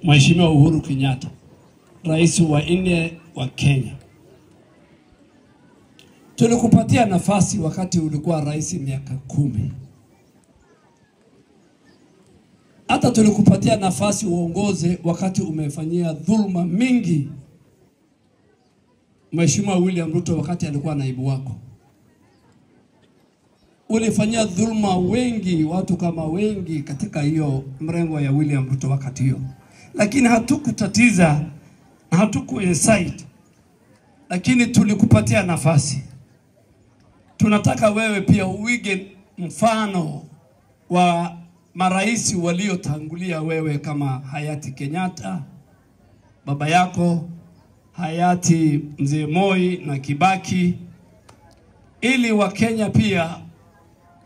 Mheshimiwa Uhuru Kenyatta, rais wa 4 wa Kenya. Tulikupatia nafasi wakati ulikuwa rais miaka 10. Hata tulikupatia nafasi uongoze wakati umefanyia dhulma mingi Mheshimiwa William Ruto wakati alikuwa naibu wako. Ulifanyia dhulma wengi, watu kama wengi katika hiyo mrengo ya William Ruto wakati hiyo. Lakini hatukutatiza, hatukuinsight. Lakini tulikupatia nafasi. Tunataka wewe pia uige mfano wa maraisi waliotangulia wewe kama hayati Kenyatta, baba yako, hayati Mzee Moi na Kibaki, ili Wakenya pia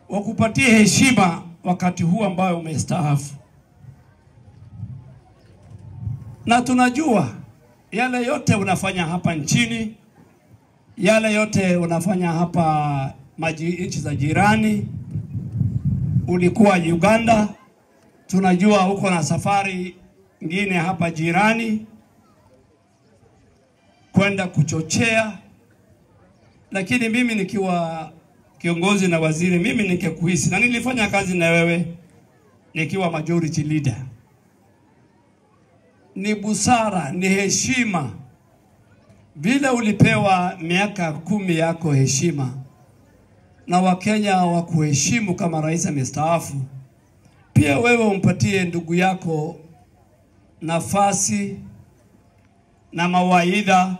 wakupatie heshima wakati huu ambao umestaafu. Na tunajua yale yote unafanya hapa nchini, yale yote unafanya hapa nchi za jirani. Ulikuwa Uganda, tunajua uko na safari nyingine hapa jirani kwenda kuchochea. Lakini mimi nikiwa kiongozi na waziri, mimi ningekuhisi, na nilifanya kazi na wewe nikiwa majority leader. Ni busara, ni heshima. Vile ulipewa miaka 10 yako heshima, na Wakenya wakuheshimu kama rais amestaafu, pia wewe umpatie ndugu yako nafasi na mawaidha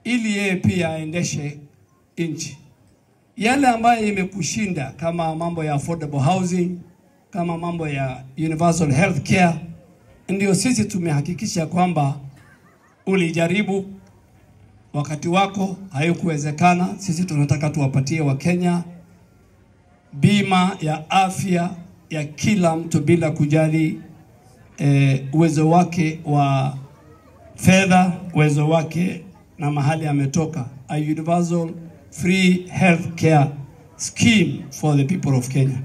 ili yeye pia aendeshe nchi. Yale ambayo imekushinda kama mambo ya affordable housing, kama mambo ya universal health care, ndio sisi tumehakikisha kwamba ulijaribu. Wakati wako haikuwezekana. Sisi tunataka tuwapatie Wakenya bima ya afya ya kila mtu bila kujali uwezo wake wa fedha, uwezo wake na mahali ametoka. A universal free health care scheme for the people of Kenya.